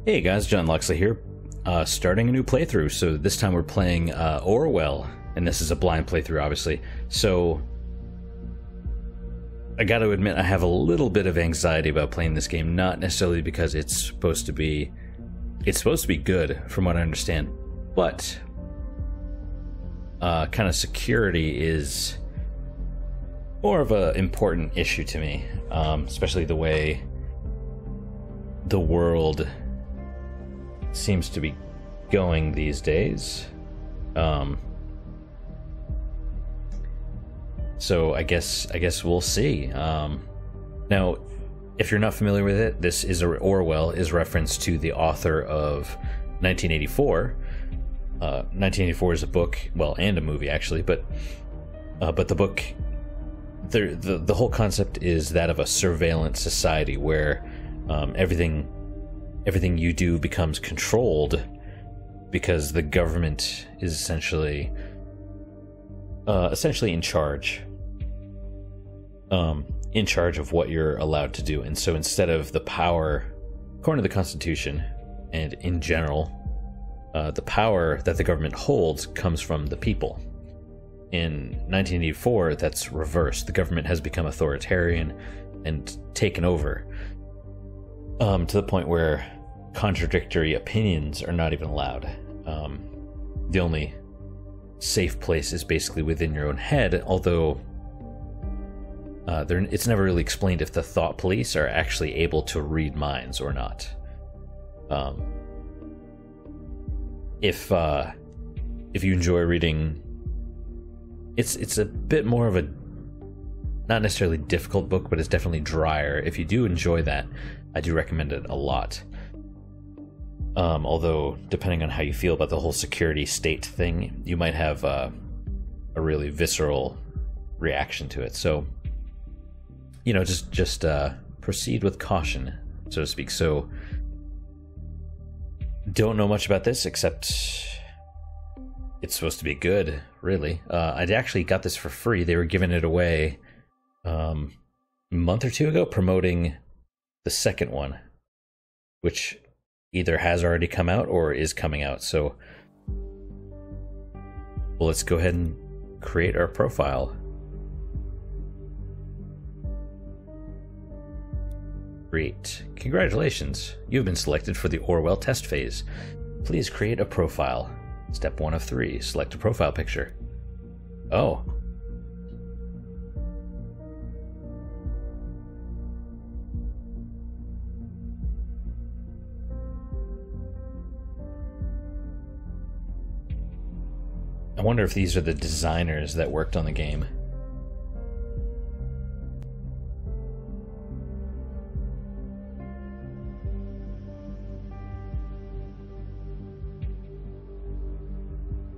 Hey guys, John Loxley here, starting a new playthrough. So this time we're playing Orwell, and this is a blind playthrough, obviously. So I gotta admit I have a little bit of anxiety about playing this game, not necessarily because it's supposed to be good from what I understand, but kind of security is more of an important issue to me, especially the way the world seems to be going these days. So I guess we'll see. Now, if you're not familiar with it, Orwell is reference to the author of 1984. 1984 is a book, well, and a movie actually, but the book, the whole concept is that of a surveillance society where everything you do becomes controlled because the government is essentially in charge of what you're allowed to do. And so instead of the power, according to the Constitution and in general, the power that the government holds comes from the people. In 1984, that's reversed. The government has become authoritarian and taken over, to the point where contradictory opinions are not even allowed. The only safe place is basically within your own head, although it's never really explained if the thought police are actually able to read minds or not. If you enjoy reading, it's a bit more of a, not necessarily difficult book, but it's definitely drier. If you do enjoy that, I do recommend it a lot. Although, depending on how you feel about the whole security state thing, you might have a really visceral reaction to it. So, just proceed with caution, so to speak. So, don't know much about this, except it's supposed to be good, really. I actually got this for free. They were giving it away a month or two ago, promoting the second one, which either has already come out or is coming out. So, well, let's go ahead and create our profile. Great. Congratulations. You've been selected for the Orwell test phase. Please create a profile. Step 1 of 3. Select a profile picture. Oh. I wonder if these are the designers that worked on the game.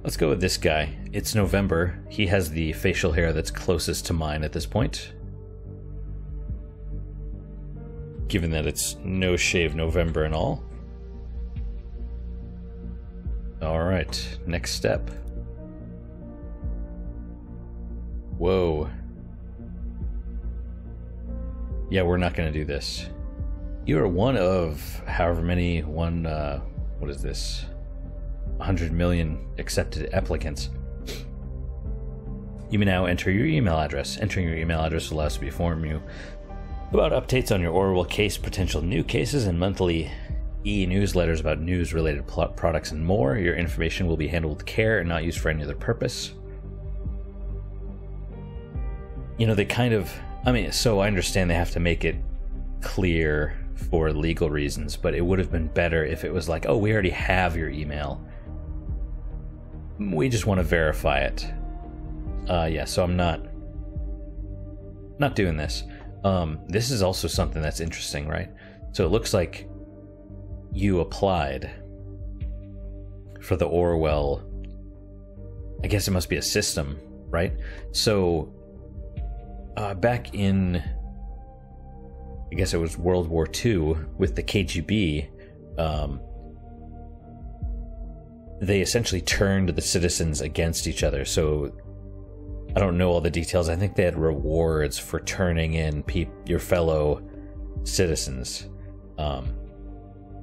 Let's go with this guy. It's November. He has the facial hair that's closest to mine at this point, given that it's no shave November and all. Alright, next step. Whoa. Yeah, we're not going to do this. You are one of however many, what is this? 100 million accepted applicants. You may now enter your email address. Entering your email address will allow us to inform you about updates on your Orwell case, potential new cases, and monthly e-newsletters about news-related products and more. Your information will be handled with care and not used for any other purpose. They kind of, so I understand they have to make it clear for legal reasons, but it would have been better if it was like, oh, we already have your email. We just want to verify it. Yeah, so I'm not doing this. This is also something that's interesting, right? So it looks like you applied for the Orwell. I guess it must be a system, right? So back in, I guess it was World War II with the KGB, they essentially turned the citizens against each other. So I don't know all the details. I think they had rewards for turning in your fellow citizens.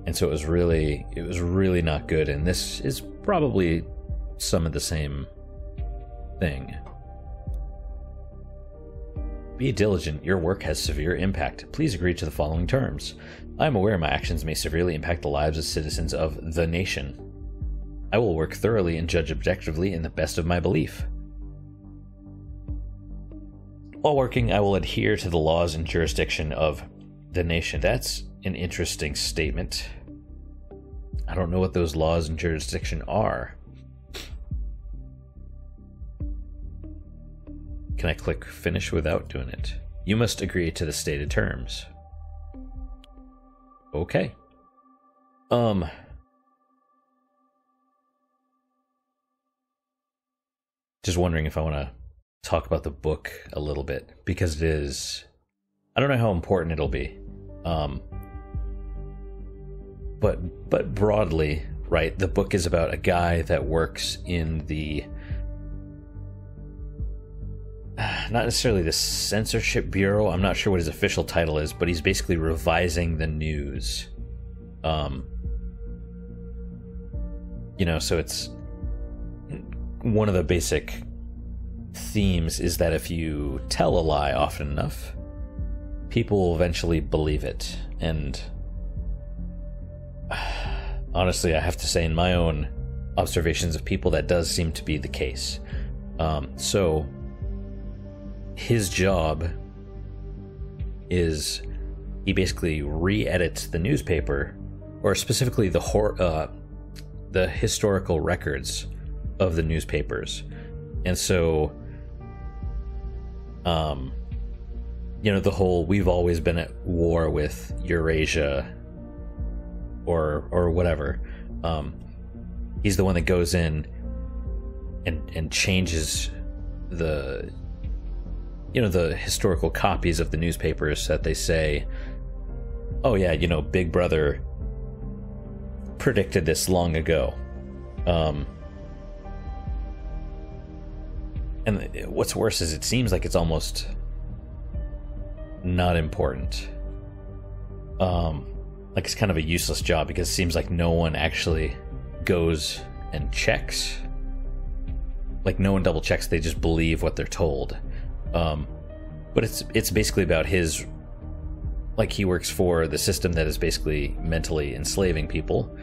And so it was really not good, and this is probably some of the same thing. Be diligent. Your work has severe impact. Please agree to the following terms. I am aware my actions may severely impact the lives of citizens of the nation. I will work thoroughly and judge objectively in the best of my belief. While working, I will adhere to the laws and jurisdiction of the nation. That's an interesting statement. I don't know what those laws and jurisdiction are. Can I click finish without doing it? You must agree to the stated terms. Okay. Just wondering if I want to talk about the book a little bit, because it is, I don't know how important it'll be. But broadly, right, the book is about a guy that works in the not necessarily the censorship bureau. I'm not sure what his official title is, but he's basically revising the news. You know, so it's one of the basic themes is that if you tell a lie often enough, people will eventually believe it. And honestly, I have to say, in my own observations of people, that does seem to be the case. So his job is he basically re-edits the newspaper, or specifically the historical records of the newspapers. And so you know, the whole we've always been at war with Eurasia or whatever, he's the one that goes in and changes the, you know, the historical copies of the newspapers that they say, oh yeah, you know, Big Brother predicted this long ago. And what's worse is it seems like it's almost not important. Like it's kind of a useless job, because it seems like no one actually goes and checks. Like no one double checks, they just believe what they're told. But it's basically about his, like, he works for the system that is basically mentally enslaving people.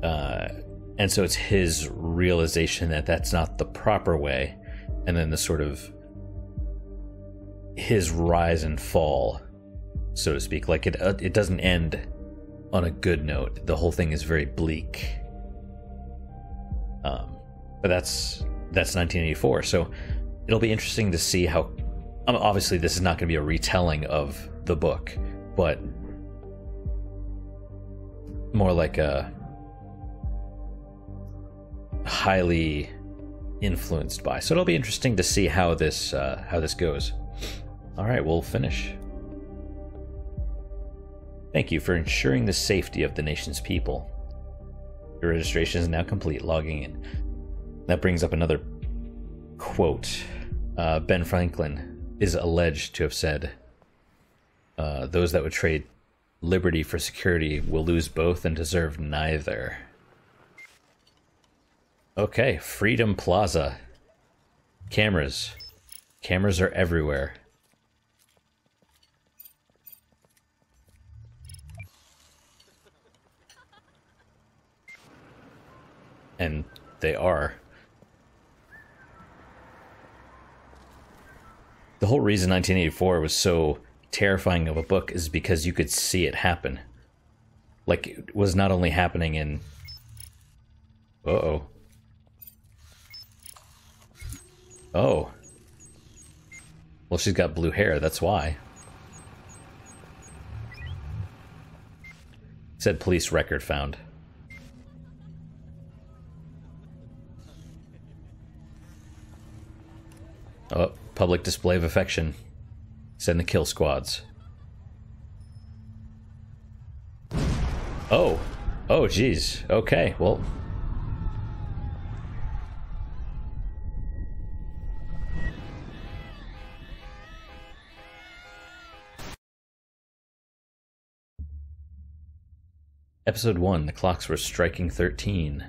And so it's his realization that that's not the proper way. And then the sort of his rise and fall, so to speak. Like it doesn't end on a good note. The whole thing is very bleak. But that's 1984. So it'll be interesting to see how. Obviously, this is not going to be a retelling of the book, but more like a highly influenced by. So it'll be interesting to see how this goes. All right, we'll finish. Thank you for ensuring the safety of the nation's people. Your registration is now complete. Logging in. That brings up another quote. Ben Franklin is alleged to have said, those that would trade liberty for security will lose both and deserve neither. Okay, Freedom Plaza. Cameras. Cameras are everywhere. And they are. The whole reason 1984 was so terrifying of a book is because you could see it happen. Like, it was not only happening in... Uh-oh. Oh. Well, she's got blue hair, that's why. It said police record found. Oh, public display of affection. Send the kill squads. Oh. Oh, geez. Okay, well... Episode 1, the clocks were striking 13.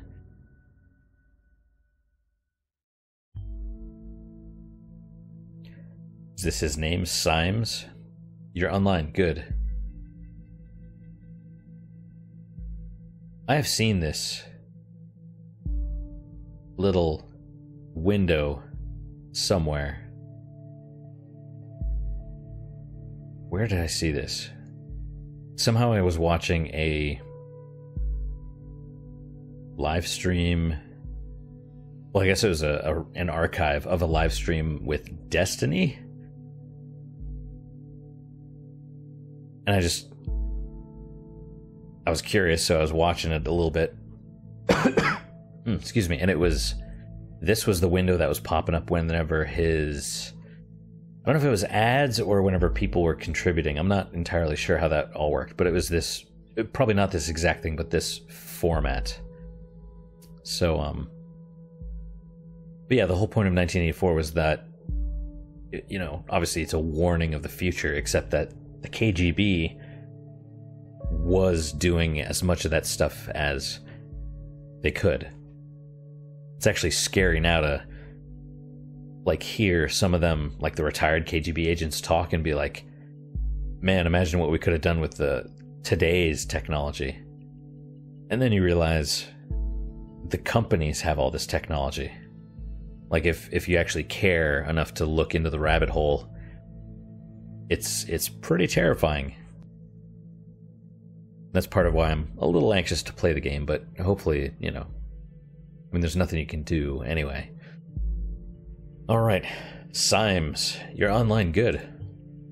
Is this his name, Symes? You're online, good. I have seen this little window somewhere. Where did I see this? Somehow I was watching a live stream. Well, I guess it was an archive of a live stream with Destiny. And I was curious, so I was watching it a little bit. Excuse me. And this was the window that was popping up whenever I don't know if it was ads or whenever people were contributing. I'm not entirely sure how that all worked, but it was probably not this exact thing, but this format. So, but yeah, the whole point of 1984 was that, obviously it's a warning of the future, except that the KGB was doing as much of that stuff as they could. It's actually scary now to hear some of them, like the retired KGB agents, talk and be like, man, imagine what we could have done with today's technology. And then you realize the companies have all this technology. Like if you actually care enough to look into the rabbit hole, it's pretty terrifying. That's part of why I'm a little anxious to play the game, but hopefully, there's nothing you can do anyway. Alright, Symes, you're online, good.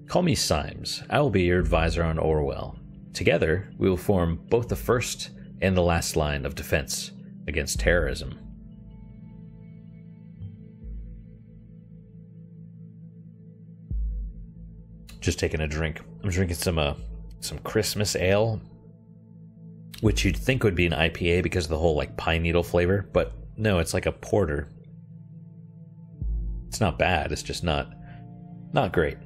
Call me Symes. I will be your advisor on Orwell. Together, we will form both the first and the last line of defense against terrorism. Just taking a drink. I'm drinking some Christmas ale, which you'd think would be an IPA because of the whole pine needle flavor, but no, it's like a porter. It's not bad, it's just not great.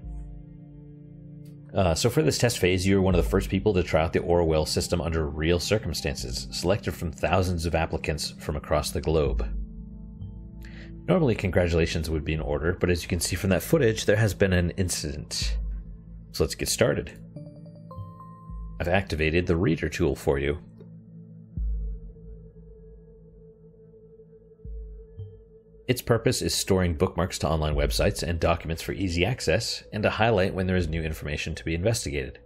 So for this test phase, you were one of the first people to try out the Orwell system under real circumstances, selected from thousands of applicants from across the globe. Normally, congratulations would be in order, but as you can see from that footage, there has been an incident. So let's get started. I've activated the reader tool for you. Its purpose is storing bookmarks to online websites and documents for easy access, and to highlight when there is new information to be investigated.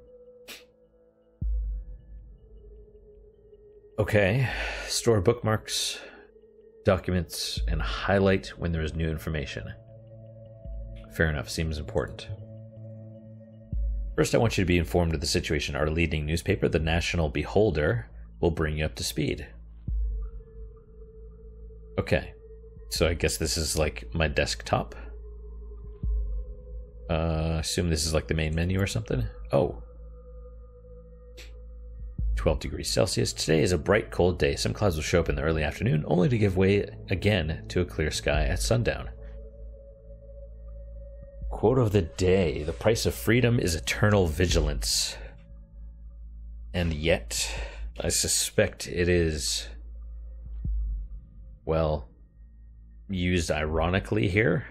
Okay, store bookmarks, documents, and highlight when there is new information. Fair enough, seems important. First, I want you to be informed of the situation. Our leading newspaper, the National Beholder, will bring you up to speed. Okay. So I guess this is my desktop. Assume this is the main menu or something. Oh. 12 degrees Celsius. Today is a bright, cold day. Some clouds will show up in the early afternoon, only to give way again to a clear sky at sundown. Quote of the day. The price of freedom is eternal vigilance. And yet, I suspect it is, well, used ironically here.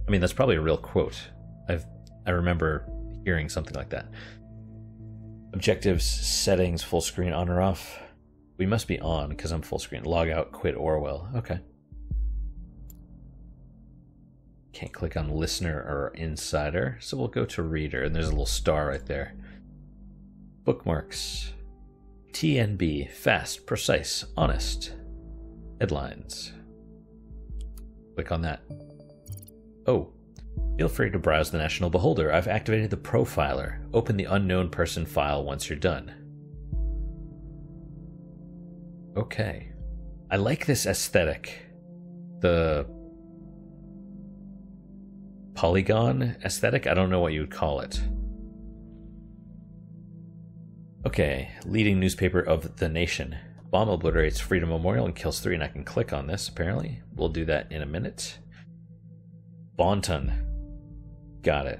I mean, that's probably a real quote. I remember hearing something like that. Objectives, settings, full screen, on or off. We must be on because I'm full screen. Log out, quit Orwell. Okay. Can't click on listener or insider, so we'll go to reader, and there's a little star right there. Bookmarks. TNB, fast, precise, honest. Headlines. Click on that. Oh, feel free to browse the National Beholder. I've activated the profiler. Open the unknown person file once you're done. Okay. I like this aesthetic. The polygon aesthetic? I don't know what you would call it. Okay, leading newspaper of the nation. Bomb obliterates Freedom Memorial and kills 3, and I can click on this, apparently. We'll do that in a minute. Bonton. Got it.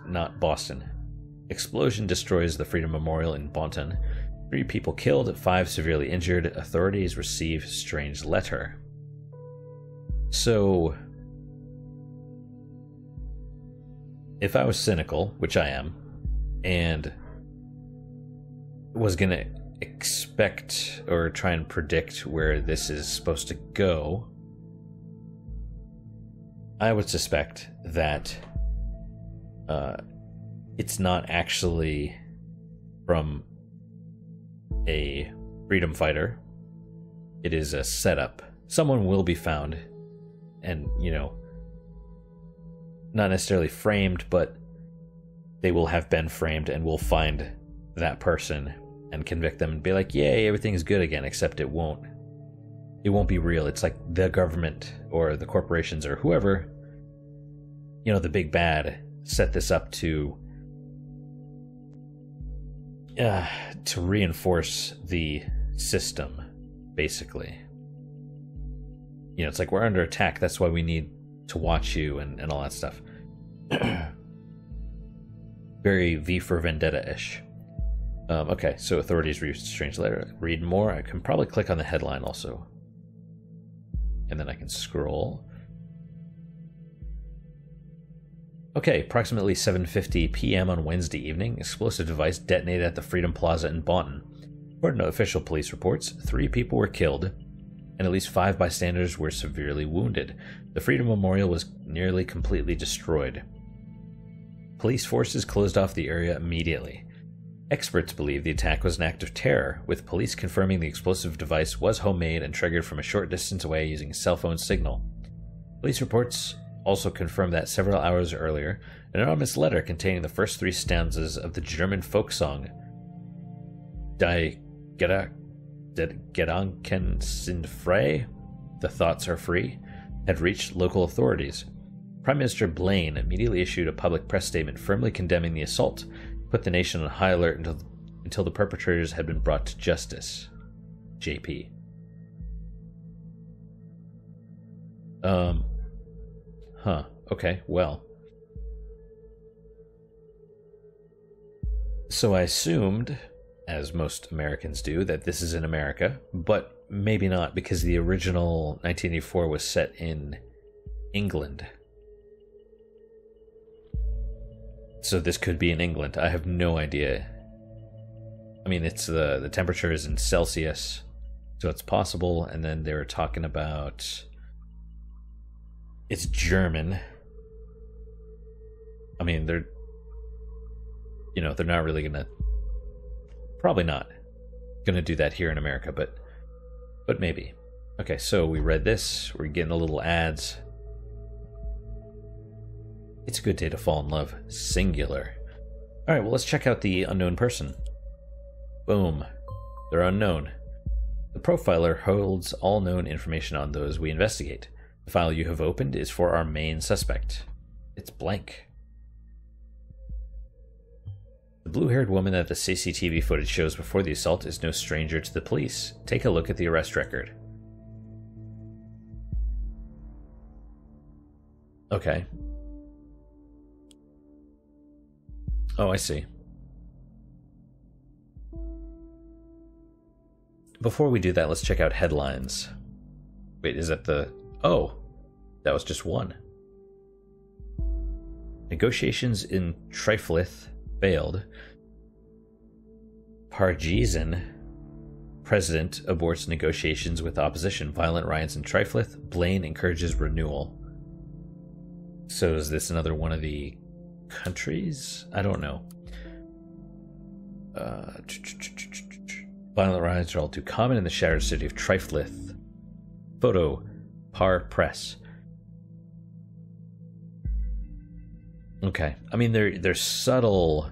Not Boston. Explosion destroys the Freedom Memorial in Bonton. 3 people killed, 5 severely injured. Authorities receive strange letter. So, if I was cynical, which I am, and was gonna expect or try and predict where this is supposed to go, I would suspect that it's not actually from a freedom fighter. It is a setup. Someone will be found and, not necessarily framed, but they will have been framed, and we'll find that person and convict them and be like, yay, everything is good again, except it won't be real. It's like the government or the corporations or whoever, the big bad, set this up to reinforce the system, basically. It's like, we're under attack, that's why we need to watch you and all that stuff. Very V for Vendetta-ish. Okay, so authorities read strange letter. Read more. I can probably click on the headline also. And then I can scroll. Okay, approximately 7:50 p.m. on Wednesday evening, explosive device detonated at the Freedom Plaza in Bonton. According to official police reports, 3 people were killed, and at least 5 bystanders were severely wounded. The Freedom Memorial was nearly completely destroyed. Police forces closed off the area immediately. Experts believe the attack was an act of terror, with police confirming the explosive device was homemade and triggered from a short distance away using a cell phone signal. Police reports also confirmed that several hours earlier, an anonymous letter containing the first 3 stanzas of the German folk song Die Gedanken sind frei, the thoughts are free, had reached local authorities. Prime Minister Blaine immediately issued a public press statement firmly condemning the assault, put the nation on high alert until the perpetrators had been brought to justice. JP. Okay, well. So I assumed, as most Americans do, that this is in America, but maybe not, because the original 1984 was set in England. So this could be in England. I have no idea. I mean, it's the temperature is in Celsius, so it's possible. And then they were talking about it's German. I mean, they're not really probably not gonna do that here in America, but maybe. Okay, so we read this. We're getting a little ads. It's a good day to fall in love. Singular. All right, well, let's check out the unknown person. Boom. They're unknown. The profiler holds all known information on those we investigate. The file you have opened is for our main suspect. It's blank. The blue-haired woman that the CCTV footage shows before the assault is no stranger to the police. Take a look at the arrest record. Okay. Oh, I see. Before we do that, let's check out headlines. Wait, is that the... Oh, that was just one. Negotiations in Triflith failed. Parjeesan president aborts negotiations with opposition. Violent riots in Triflith. Blaine encourages renewal. So is this another one of the countries? I don't know. Violent riots are all too common in the shattered city of Triflith. Photo, Par Press. Okay, I mean there's subtle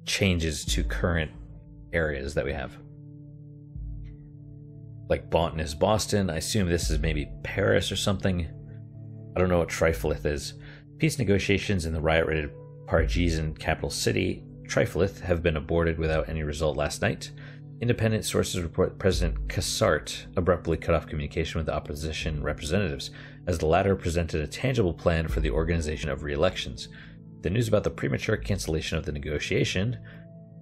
changes to current areas that we have. Like Bonton is Boston. I assume this is maybe Paris or something. I don't know what Triflith is. Peace negotiations in the riot-rated Parjeesan capital city, Triflith, have been aborted without any result last night. Independent sources report President Cassart abruptly cut off communication with the opposition representatives, as the latter presented a tangible plan for the organization of re-elections. The news about the premature cancellation of the negotiation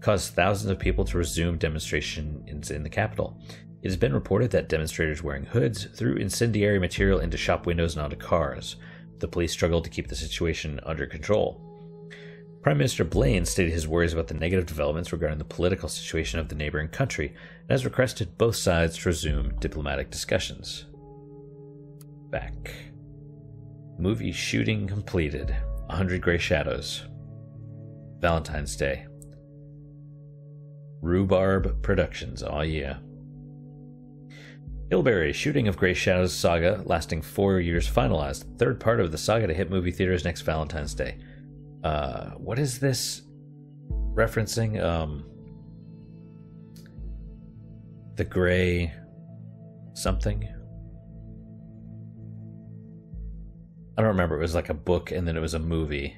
caused thousands of people to resume demonstrations in the capital. It has been reported that demonstrators wearing hoods threw incendiary material into shop windows and onto cars. The police struggled to keep the situation under control. Prime Minister Blaine stated his worries about the negative developments regarding the political situation of the neighboring country and has requested both sides to resume diplomatic discussions. Back. Movie shooting completed. 100 Grey Shadows. Valentine's Day. Rhubarb Productions. Oh yeah. Hilberry, shooting of Grey Shadows saga lasting 4 years finalized. Third part of the saga to hit movie theaters next Valentine's Day. What is this referencing? The Grey something? I don't remember. It was like a book and then it was a movie.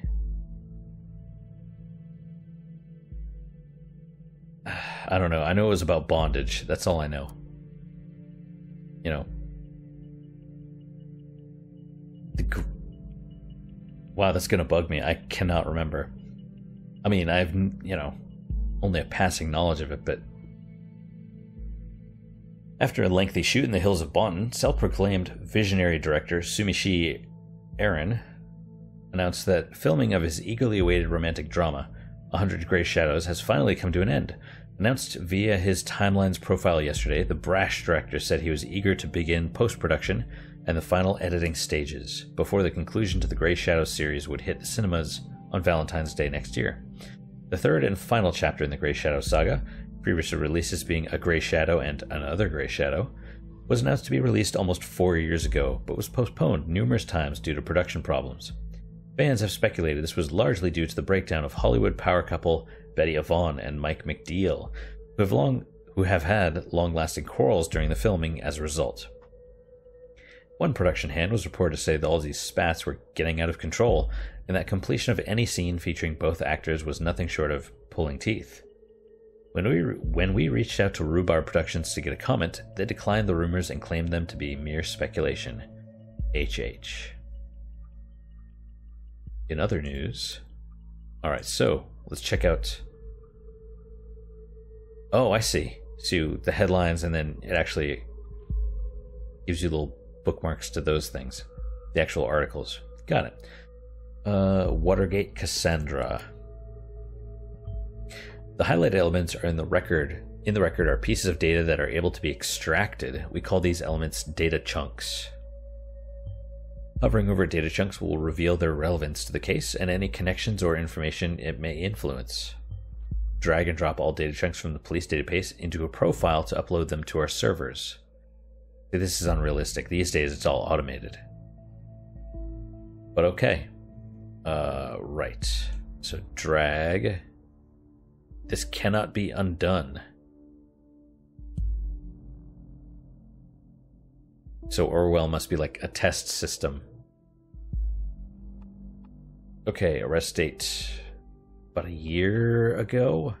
I don't know. I know it was about bondage. That's all I know. You know. Wow, that's gonna bug me. I cannot remember. I mean, I've, only a passing knowledge of it, but... After a lengthy shoot in the hills of Bonton, self-proclaimed visionary director Sumishi Aaron announced that filming of his eagerly awaited romantic drama, 100 Grey Shadows, has finally come to an end. Announced via his Timelines profile yesterday, the brash director said he was eager to begin post-production and the final editing stages before the conclusion to the Grey Shadows series would hit the cinemas on Valentine's Day next year. The third and final chapter in the Grey Shadows saga, previous releases being A Grey Shadow and Another Grey Shadow, was announced to be released almost 4 years ago, but was postponed numerous times due to production problems. Fans have speculated this was largely due to the breakdown of Hollywood power couple Betty Avon and Mike McDeal, who have had long-lasting quarrels during the filming as a result. One production hand was reported to say that all these spats were getting out of control, and that completion of any scene featuring both actors was nothing short of pulling teeth. When we reached out to Rhubarb Productions to get a comment, they declined the rumors and claimed them to be mere speculation. HH. In other news... Alright, so, let's check out... Oh, I see. So, the headlines, and then it actually gives you little bookmarks to those things. The actual articles. Got it. Watergate Cassandra. The highlighted elements are in the record are pieces of data that are able to be extracted. We call these elements data chunks. Hovering over data chunks will reveal their relevance to the case and any connections or information it may influence. Drag and drop all data chunks from the police database into a profile to upload them to our servers. This is unrealistic. These days it's all automated. But okay. Right. So drag... This cannot be undone. So Orwell must be like a test system. Okay, arrest date about a year ago.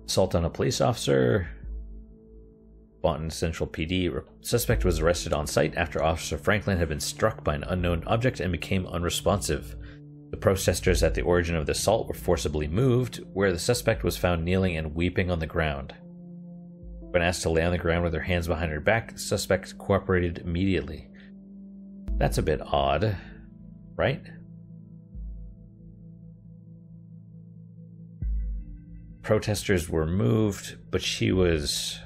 Assault on a police officer. Bonton Central PD. Suspect was arrested on site after Officer Franklin had been struck by an unknown object and became unresponsive. The protesters at the origin of the assault were forcibly moved, where the suspect was found kneeling and weeping on the ground. When asked to lay on the ground with her hands behind her back, the suspect cooperated immediately. That's a bit odd, right? Protesters were moved, but she was...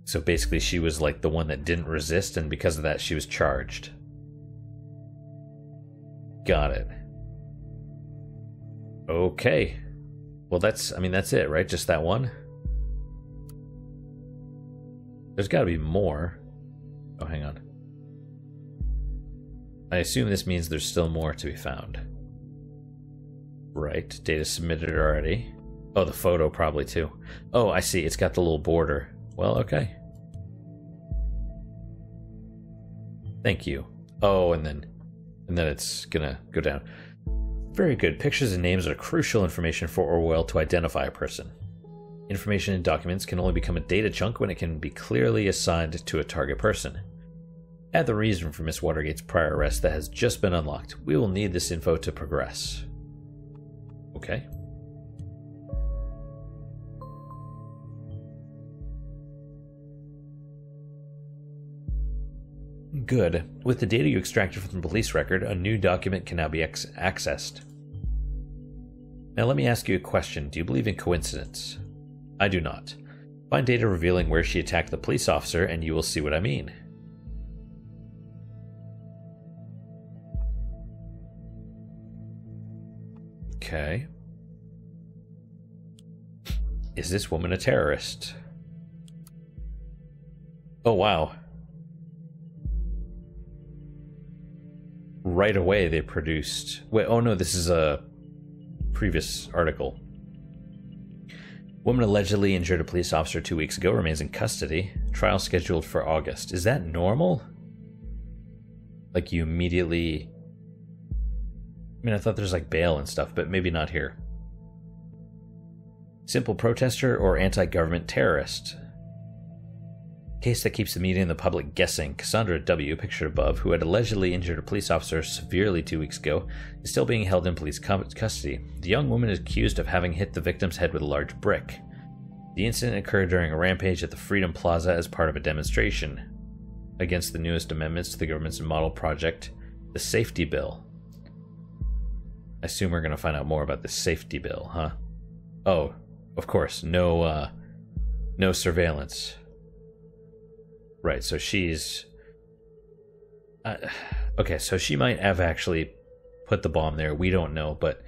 So basically she was like the one that didn't resist, and because of that she was charged. Got it. Okay. Well, that's it, right? Just that one? There's got to be more. Oh, hang on. I assume this means there's still more to be found. Right. Data submitted already. Oh, the photo probably too. Oh, I see. It's got the little border. Well, okay. Thank you. Oh, and then it's gonna go down. Very good. Pictures and names are crucial information for Orwell to identify a person. Information in documents can only become a data chunk when it can be clearly assigned to a target person. Add the reason for Miss Watergate's prior arrest that has just been unlocked. We will need this info to progress. Okay. Good. With the data you extracted from the police record, a new document can now be accessed. Now let me ask you a question. Do you believe in coincidence? I do not. Find data revealing where she attacked the police officer and you will see what I mean. Okay. Is this woman a terrorist? Oh, wow. Right away they produced... Wait, oh no, this is a previous article. Woman allegedly injured a police officer 2 weeks ago, remains in custody. Trial scheduled for August. Is that normal? Like you immediately... I mean, I thought there's like bail and stuff, but maybe not here. Simple protester or anti-government terrorist? Case that keeps the media and the public guessing. Cassandra W., pictured above, who had allegedly injured a police officer severely 2 weeks ago, is still being held in police custody. The young woman is accused of having hit the victim's head with a large brick. The incident occurred during a rampage at the Freedom Plaza as part of a demonstration against the newest amendments to the government's model project, the Safety Bill. I assume we're going to find out more about the Safety Bill, huh? Oh, of course, no surveillance. Right, so she's... okay, so she might have actually put the bomb there. We don't know, but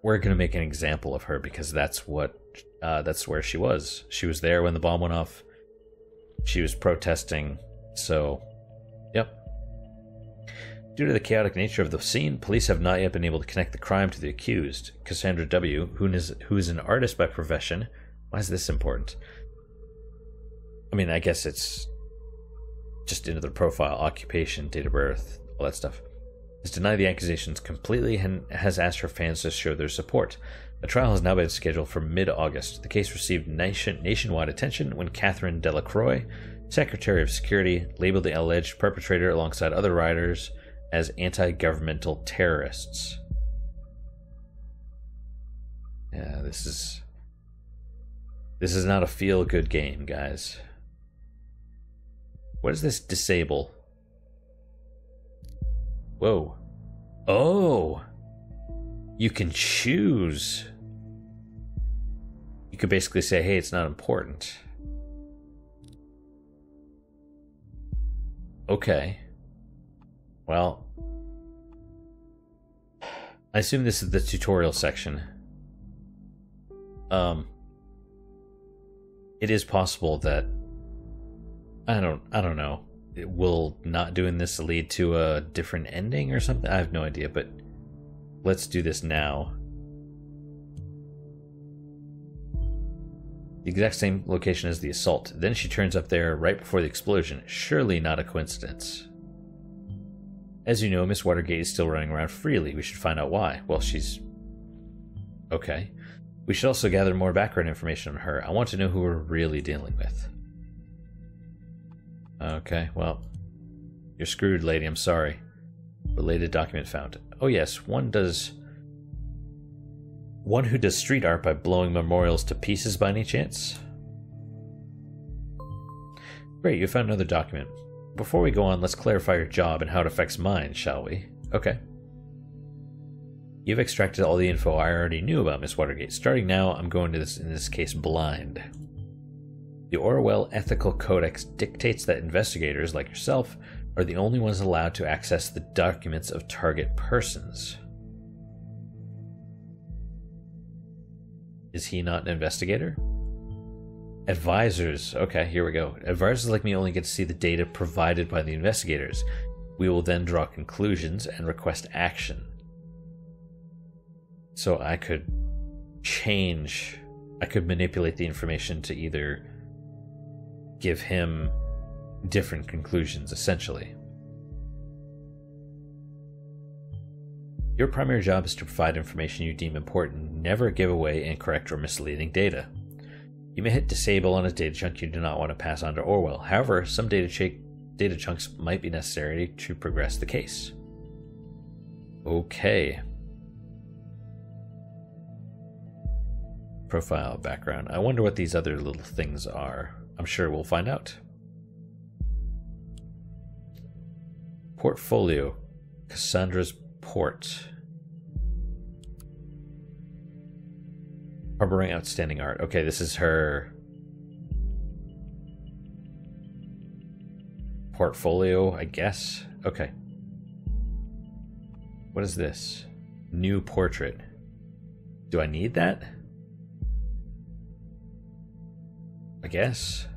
we're going to make an example of her because that's what... that's where she was. She was there when the bomb went off. She was protesting, so... Yep. Due to the chaotic nature of the scene, police have not yet been able to connect the crime to the accused. Cassandra W., who is an artist by profession... Why is this important? I mean, I guess it's just into their profile, occupation, date of birth, all that stuff. Has denied the accusations completely and has asked her fans to show their support. A trial has now been scheduled for mid-August. The case received nationwide attention when Catherine Delacroix, Secretary of Security, labeled the alleged perpetrator alongside other rioters as anti-governmental terrorists. Yeah, this is not a feel-good game, guys. What is this disable? Whoa. Oh! You can choose. You could basically say, hey, it's not important. Okay. Well, I assume this is the tutorial section. It is possible that I don't know. Will not doing this lead to a different ending or something? I have no idea, but let's do this now. The exact same location as the assault. Then she turns up there right before the explosion. Surely not a coincidence. As you know, Miss Watergate is still running around freely. We should find out why. Well, she's... Okay. We should also gather more background information on her. I want to know who we're really dealing with. Okay, well, you're screwed, lady. I'm sorry. Related document found. Oh yes, one who does street art by blowing memorials to pieces by any chance? Great, you found another document. Before we go on, let's clarify your job and how it affects mine, shall we? Okay. You've extracted all the info I already knew about Miss Watergate. Starting now, I'm going to in this case blind. The Orwell Ethical Codex dictates that investigators, like yourself, are the only ones allowed to access the documents of target persons. Is he not an investigator? Advisors. Okay, here we go. Advisors like me only get to see the data provided by the investigators. We will then draw conclusions and request action. So I could manipulate the information to either give him different conclusions, essentially. Your primary job is to provide information you deem important. Never give away incorrect or misleading data. You may hit disable on a data chunk you do not want to pass on to Orwell. However, some data Data chunks might be necessary to progress the case. Okay. Profile, background. I wonder what these other little things are. I'm sure we'll find out. Portfolio. Cassandra's Port. Harboring outstanding art. Okay, this is her portfolio, I guess. Okay. What is this? New portrait. Do I need that? I guess.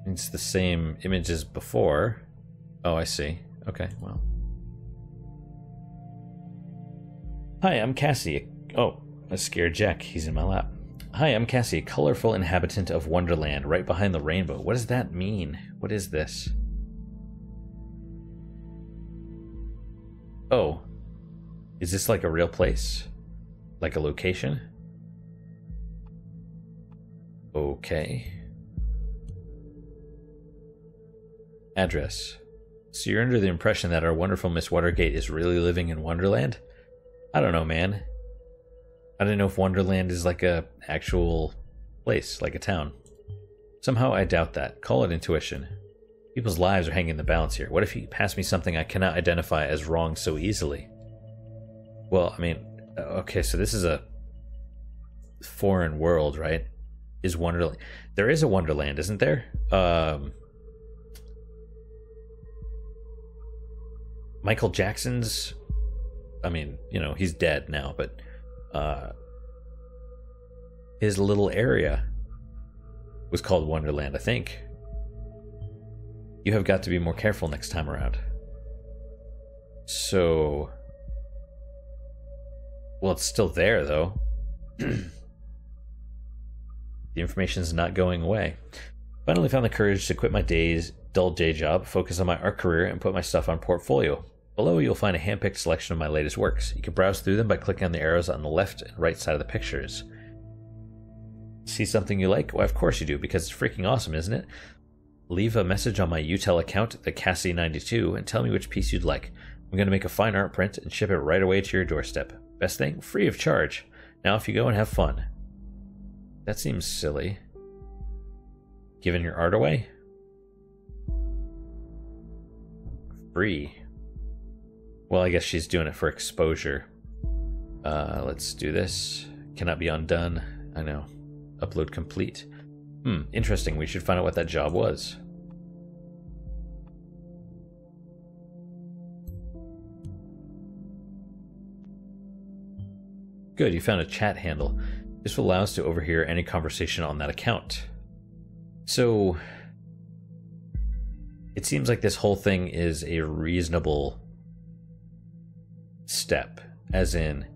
It's the same image as before. Oh, I see. Okay, well. Hi, I'm Cassie. Oh, I scared Jack. He's in my lap. Hi, I'm Cassie, a colorful inhabitant of Wonderland, right behind the rainbow. What does that mean? What is this? Oh. Is this like a real place? Like a location? Okay. Address. So you're under the impression that our wonderful Miss Watergate is really living in Wonderland? I don't know, man. I don't know if Wonderland is like a actual place, like a town. Somehow I doubt that. Call it intuition. People's lives are hanging in the balance here. What if you pass me something I cannot identify as wrong so easily? Well, I mean, okay, so this is a foreign world, right? Is Wonderland... There is a Wonderland, isn't there? Michael Jackson's... I mean, you know, he's dead now, but his little area was called Wonderland, I think. You have got to be more careful next time around. So... Well, it's still there, though. The information's not going away. Finally found the courage to quit my dull day job, focus on my art career, and put my stuff on Portfolio. Below, you'll find a hand-picked selection of my latest works. You can browse through them by clicking on the arrows on the left and right side of the pictures. See something you like? Well, of course you do, because it's freaking awesome, isn't it? Leave a message on my Utel account, the Cassie92, and tell me which piece you'd like. I'm going to make a fine art print and ship it right away to your doorstep. Best thing? Free of charge. Now if you go and have fun. That seems silly. Giving your art away? Free. Well, I guess she's doing it for exposure. Let's do this. Cannot be undone. I know. Upload complete. Interesting. We should find out what that job was. Good, you found a chat handle. This will allow us to overhear any conversation on that account. So, it seems like this whole thing is a reasonable step, as in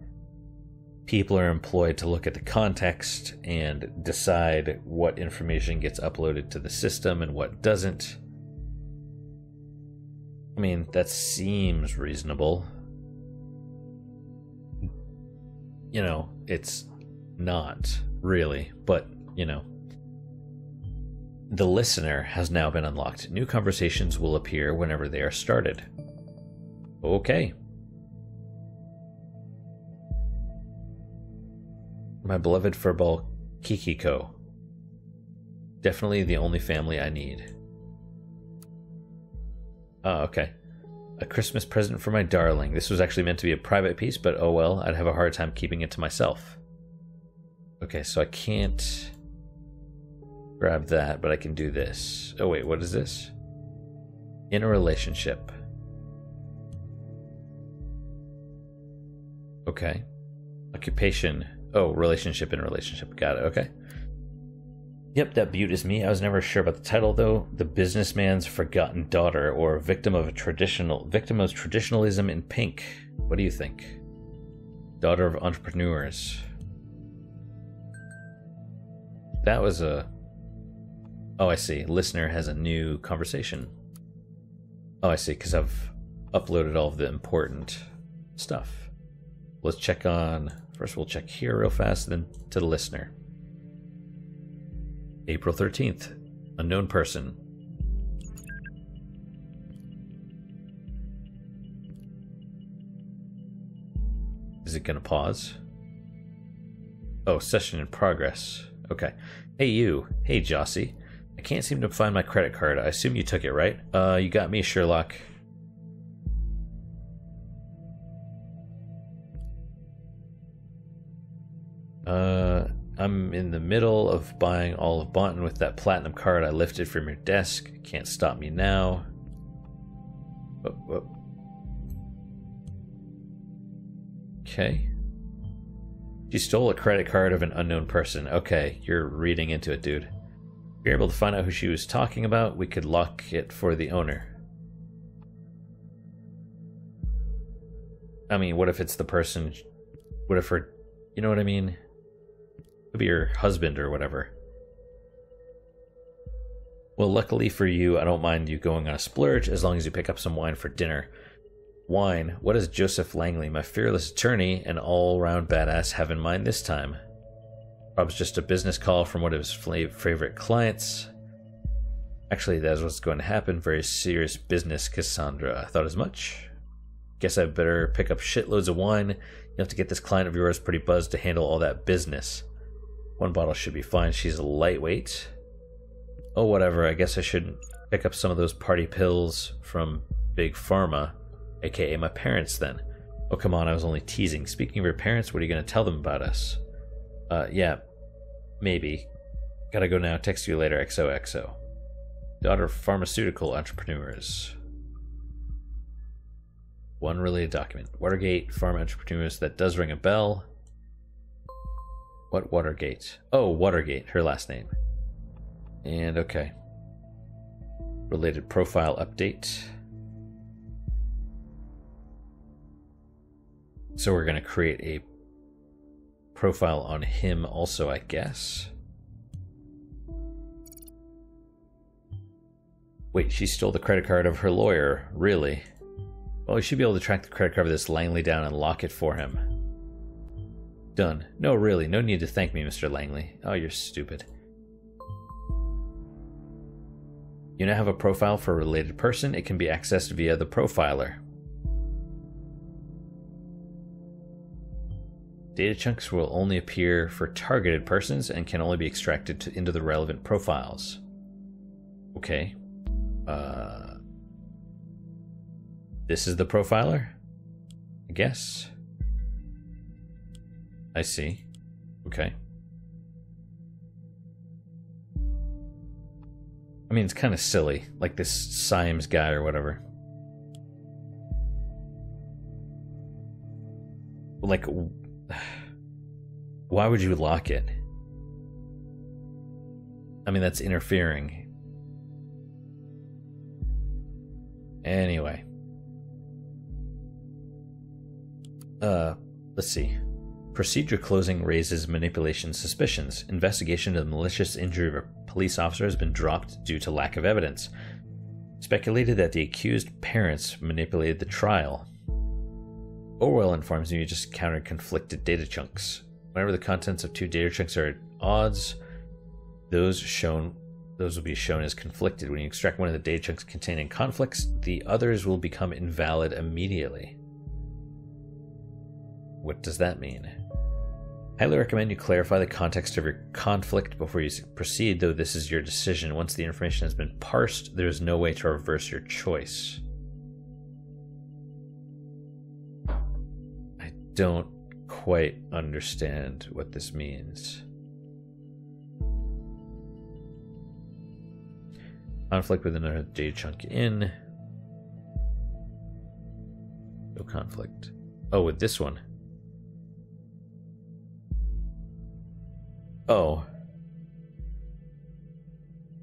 people are employed to look at the context and decide what information gets uploaded to the system and what doesn't. I mean, that seems reasonable. You know, it's not really, but, you know. The listener has now been unlocked. New conversations will appear whenever they are started. Okay. My beloved furball Kikiko. Definitely the only family I need. Oh, okay. A Christmas present for my darling. This was actually meant to be a private piece, but oh well, I'd have a hard time keeping it to myself. Okay, so I can't grab that, but I can do this. Oh wait, what is this? In a relationship. Okay. Occupation. Oh, relationship in a relationship. Got it, okay. Yep, that beaut is me. I was never sure about the title though. The Businessman's Forgotten Daughter, or Victim of Traditionalism in Pink. What do you think? Daughter of Entrepreneurs. That was a... Oh, I see. Listener has a new conversation. Oh, I see, because I've uploaded all of the important stuff. Let's check on... First we'll check here real fast, then to the listener. April 13th. Unknown person. Is it gonna pause? Oh, session in progress. Okay. Hey you. Hey Jossie. I can't seem to find my credit card. I assume you took it, right? You got me, Sherlock. I'm in the middle of buying all of Bonton with that platinum card I lifted from your desk. Can't stop me now. Oh. Okay. She stole a credit card of an unknown person. Okay, you're reading into it, dude. If you're able to find out who she was talking about, we could lock it for the owner. I mean, what if it's the person... What if her... You know what I mean? Could be your husband or whatever. Well, luckily for you, I don't mind you going on a splurge as long as you pick up some wine for dinner. Wine? What does Joseph Langley, my fearless attorney and all-round badass, have in mind this time? Probably just a business call from one of his favorite clients. Actually, that's what's going to happen. Very serious business, Cassandra. I thought as much. Guess I better pick up shitloads of wine. You have to get this client of yours pretty buzzed to handle all that business. One bottle should be fine. She's a lightweight. Oh, whatever. I guess I should pick up some of those party pills from Big Pharma, aka my parents, then. Oh, come on. I was only teasing. Speaking of your parents, what are you going to tell them about us? Yeah. Maybe. Gotta go now. Text you later. XOXO. Daughter of pharmaceutical entrepreneurs. One related document. Watergate, pharma entrepreneurs. That does ring a bell. What Watergate? Oh, Watergate, her last name. And okay. Related profile update. So we're going to create a profile on him also, I guess. Wait, she stole the credit card of her lawyer. Really? Well, we should be able to track the credit card of this Langley down and lock it for him. Done. No, really, no need to thank me, Mr. Langley. Oh, you're stupid. You now have a profile for a related person. It can be accessed via the profiler. Data chunks will only appear for targeted persons and can only be extracted into the relevant profiles. Okay. This is the profiler? I guess. I see. Okay. I mean, it's kind of silly, like this Symes guy or whatever. Like, why would you lock it? I mean, that's interfering. Anyway. Let's see. Procedure closing raises manipulation suspicions. Investigation of the malicious injury of a police officer has been dropped due to lack of evidence. Speculated that the accused parents manipulated the trial. Orwell informs me you just encountered conflicted data chunks. Whenever the contents of two data chunks are at odds, those will be shown as conflicted. When you extract one of the data chunks containing conflicts, the others will become invalid immediately. What does that mean? Highly recommend you clarify the context of your conflict before you proceed, though this is your decision. Once the information has been parsed, there is no way to reverse your choice. I don't quite understand what this means. Conflict with another data chunk in. No conflict. Oh, with this one. Oh.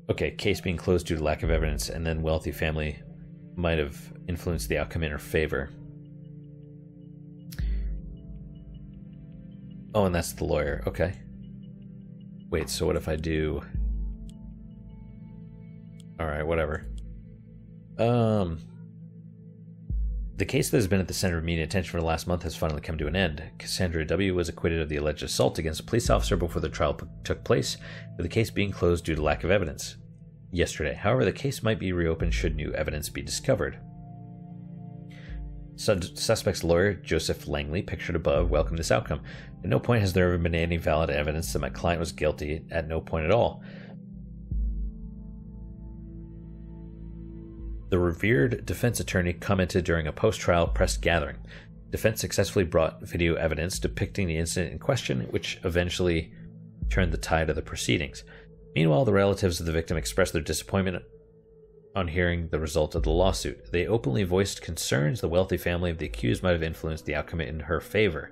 Okay, case being closed due to lack of evidence, and then wealthy family might have influenced the outcome in her favor. Oh, and that's the lawyer. Okay. Wait, so what if I do... Alright, whatever. The case that has been at the center of media attention for the last month has finally come to an end. Cassandra W. was acquitted of the alleged assault against a police officer before the trial took place, with the case being closed due to lack of evidence yesterday. However, the case might be reopened should new evidence be discovered. Suspect's lawyer, Joseph Langley, pictured above, welcomed this outcome. At no point has there ever been any valid evidence that my client was guilty, at no point at all. The revered defense attorney commented during a post-trial press gathering. Defense successfully brought video evidence depicting the incident in question, which eventually turned the tide of the proceedings. Meanwhile, the relatives of the victim expressed their disappointment on hearing the result of the lawsuit. They openly voiced concerns the wealthy family of the accused might have influenced the outcome in her favor.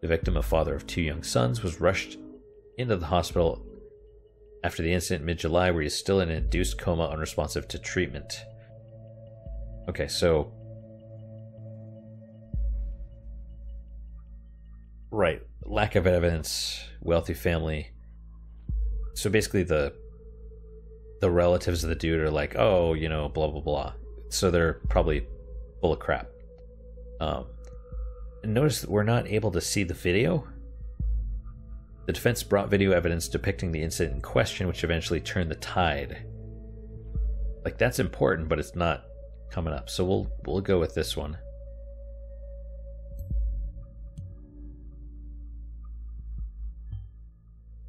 The victim, a father of 2 young sons, was rushed into the hospital after the incident in mid-July, where he is still in an induced coma unresponsive to treatment. Okay, so... Right, lack of evidence, wealthy family. So basically the relatives of the dude are like, oh, you know, blah, blah, blah. So they're probably full of crap. And notice that we're not able to see the video. The defense brought video evidence depicting the incident in question, which eventually turned the tide. Like, that's important, but it's not coming up. So we'll go with this one.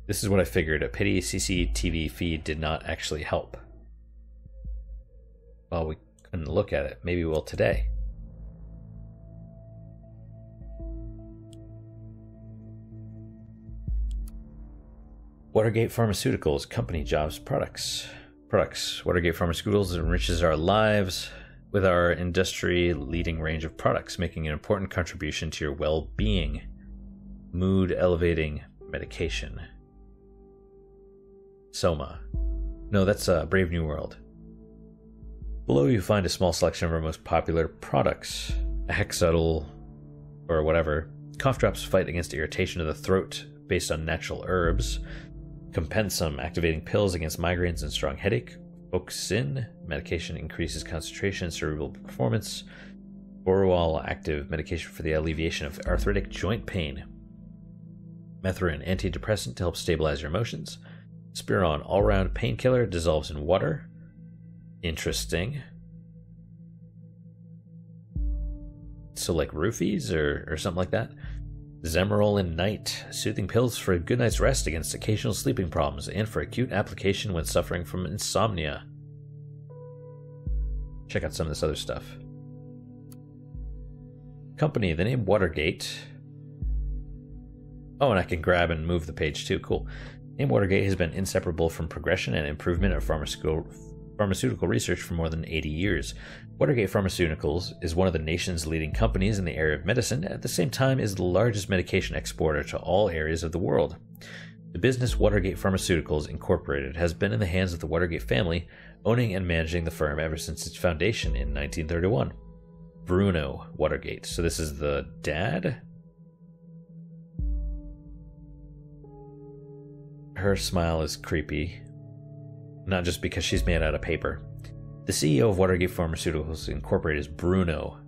This is what I figured. A pity CCTV feed did not actually help. Well, we couldn't look at it. Maybe we'll today. Watergate Pharmaceuticals, company, jobs, products. Watergate Pharmaceuticals enriches our lives with our industry-leading range of products, making an important contribution to your well-being. Mood-elevating medication. Soma. No, that's Brave New World. Below you find a small selection of our most popular products. A Hexadol, or whatever. Cough drops fight against irritation of the throat based on natural herbs. Compensum, activating pills against migraines and strong headache. Oxin, medication increases concentration and cerebral performance. Orwell, active medication for the alleviation of arthritic joint pain. Methrin, antidepressant to help stabilize your emotions. Spiron, all-round painkiller, dissolves in water. Interesting. So like roofies or something like that. Zemerol and Night, soothing pills for a good night's rest against occasional sleeping problems and for acute application when suffering from insomnia. Check out some of this other stuff. Company, the name Watergate. Oh, and I can grab and move the page too. Cool. Name Watergate has been inseparable from progression and improvement of pharmaceutical research for more than 80 years. Watergate Pharmaceuticals is one of the nation's leading companies in the area of medicine, and at the same time is the largest medication exporter to all areas of the world. The business Watergate Pharmaceuticals Incorporated has been in the hands of the Watergate family, owning and managing the firm ever since its foundation in 1931. Bruno Watergate. So this is the dad? Her smile is creepy. Not just because she's made out of paper. The CEO of Watergate Pharmaceuticals Incorporated is Bruno.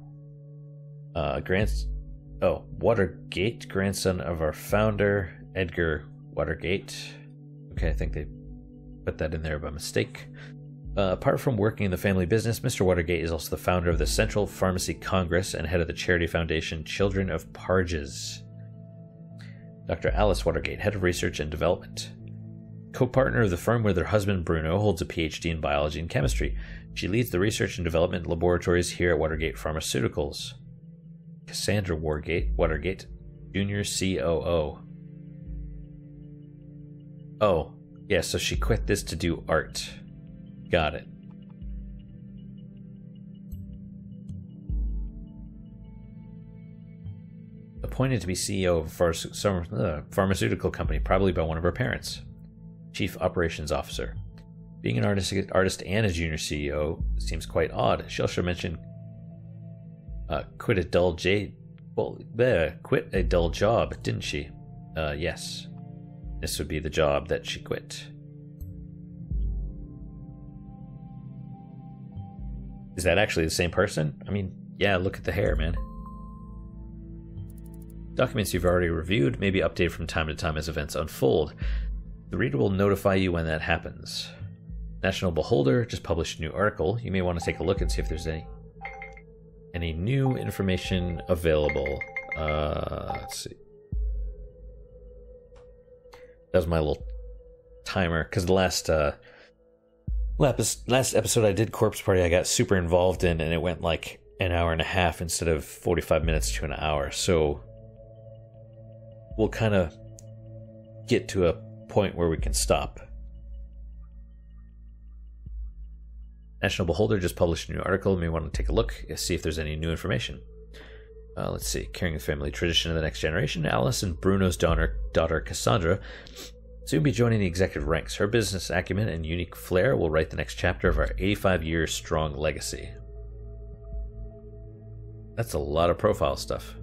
Watergate, grandson of our founder, Edgar Watergate. Okay, I think they put that in there by mistake. Apart from working in the family business, Mr. Watergate is also the founder of the Central Pharmacy Congress and head of the charity foundation Children of Parges. Dr. Alice Watergate, head of research and development. Co-partner of the firm with her husband Bruno, holds a PhD in biology and chemistry. She leads the research and development laboratories here at Watergate Pharmaceuticals. Cassandra Watergate, Junior COO. Oh, yeah, so she quit this to do art. Got it. Appointed to be CEO of a pharmaceutical company, probably by one of her parents. Chief Operations Officer. Being an artist and a junior CEO seems quite odd. She also mentioned quit a dull job, didn't she? Yes. This would be the job that she quit. Is that actually the same person? I mean, Yeah, look at the hair, man. Documents you've already reviewed may be updated from time to time as events unfold. The reader will notify you when that happens. National Beholder just published a new article. You may want to take a look and see if there's any new information available. Let's see. That was my little timer, because the last episode I did Corpse Party, I got super involved in, and it went like an hour and a half instead of 45 minutes to an hour. So we'll kind of get to a point where we can stop. National Beholder just published a new article. You may want to take a look, see if there's any new information. Let's see. Carrying the family tradition of the next generation, Alice and Bruno's daughter Cassandra soon be joining the executive ranks. Her business acumen and unique flair will write the next chapter of our 85-year-strong legacy. That's a lot of profile stuff.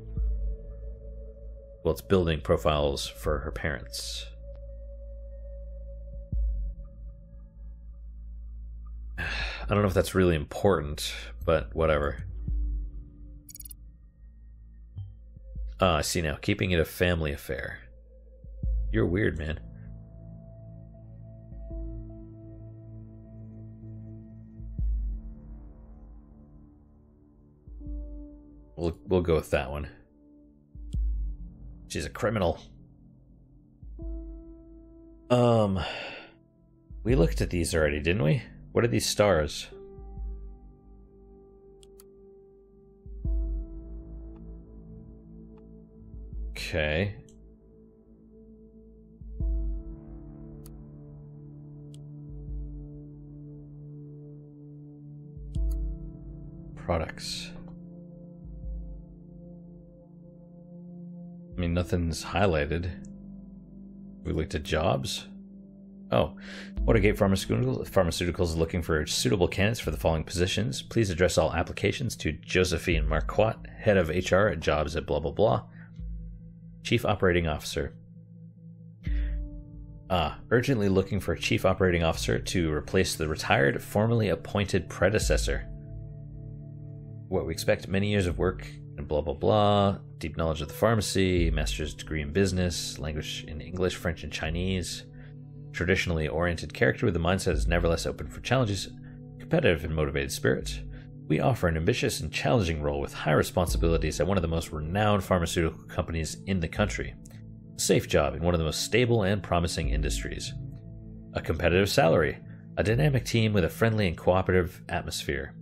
Well, it's building profiles for her parents. I don't know if that's really important, but whatever. I see now. Keeping it a family affair. You're weird, man. We'll go with that one. She's a criminal. We looked at these already, didn't we? What are these stars? Okay. Products. I mean, nothing's highlighted. We looked at jobs. Oh, Watergate Pharmaceuticals is looking for suitable candidates for the following positions. Please address all applications to Josephine Marquardt, head of HR at jobs at blah blah blah. Chief Operating Officer. Urgently looking for a Chief Operating Officer to replace the retired, formerly appointed predecessor. What we expect: many years of work and blah blah blah, deep knowledge of the pharmacy, master's degree in business, language in English, French, and Chinese. Traditionally oriented character with a mindset is nevertheless open for challenges, competitive and motivated spirit. We offer an ambitious and challenging role with high responsibilities at one of the most renowned pharmaceutical companies in the country. A safe job in one of the most stable and promising industries. A competitive salary. A dynamic team with a friendly and cooperative atmosphere.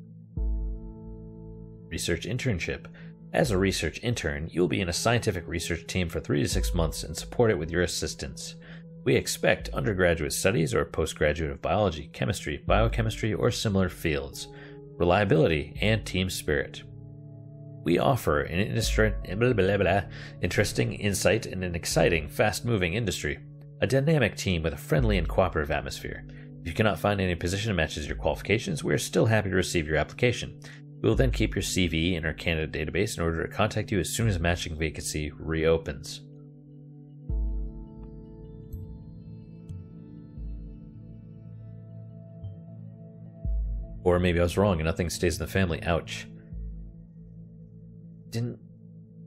Research internship. As a research intern, you will be in a scientific research team for 3 to 6 months and support it with your assistance. We expect undergraduate studies or postgraduate of biology, chemistry, biochemistry, or similar fields. Reliability and team spirit. We offer an interesting insight in an exciting, fast-moving industry. A dynamic team with a friendly and cooperative atmosphere. If you cannot find any position that matches your qualifications, we are still happy to receive your application. We will then keep your CV in our candidate database in order to contact you as soon as a matching vacancy reopens. Or maybe I was wrong and nothing stays in the family. Ouch. Didn't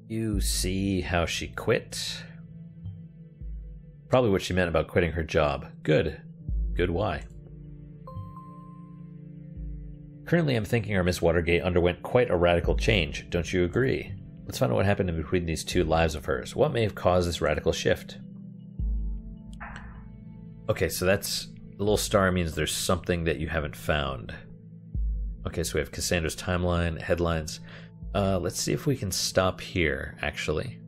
you see how she quit? Probably what she meant about quitting her job. Good. Good why. Currently, I'm thinking our Miss Watergate underwent quite a radical change. Don't you agree? Let's find out what happened in between these two lives of hers. What may have caused this radical shift? Okay, so that's... the little star means there's something that you haven't found. Okay, so we have Cassandra's timeline, headlines. Let's see if we can stop here, actually.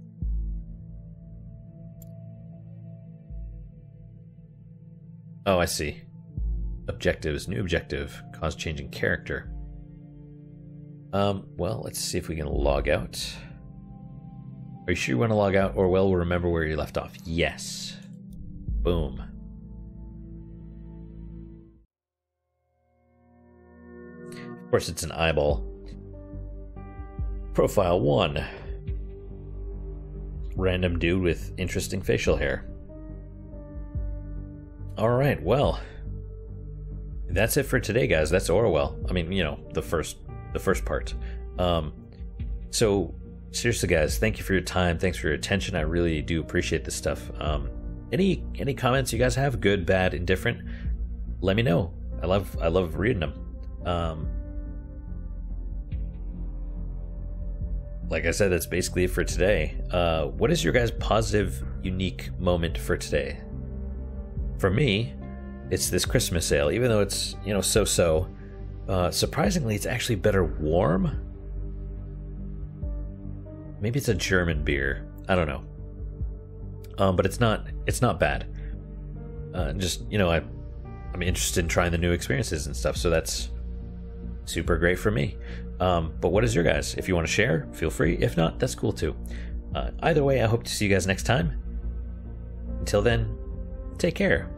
Oh, I see. Objectives, new objective, cause changing character. Well, let's see if we can log out. Are you sure you want to log out? Orwell will remember where you left off. Yes. Boom. Of course, it's an eyeball. Profile 1. Random dude with interesting facial hair. Alright, well. That's it for today, guys. That's Orwell. I mean, you know, the first part. So seriously, guys, thank you for your time. Thanks for your attention. I really do appreciate this stuff. Any comments you guys have, good, bad, indifferent, let me know. I love reading them. Like I said, that's basically it for today. What is your guys' positive, unique moment for today? For me, it's this Christmas sale. Even though it's, so-so, surprisingly, it's actually better warm. Maybe it's a German beer. I don't know. But it's not bad. Just, I'm interested in trying the new experiences and stuff, so that's super great for me. But what is your guys? If you want to share, feel free. If not, that's cool too. Either way, I hope to see you guys next time. Until then, take care.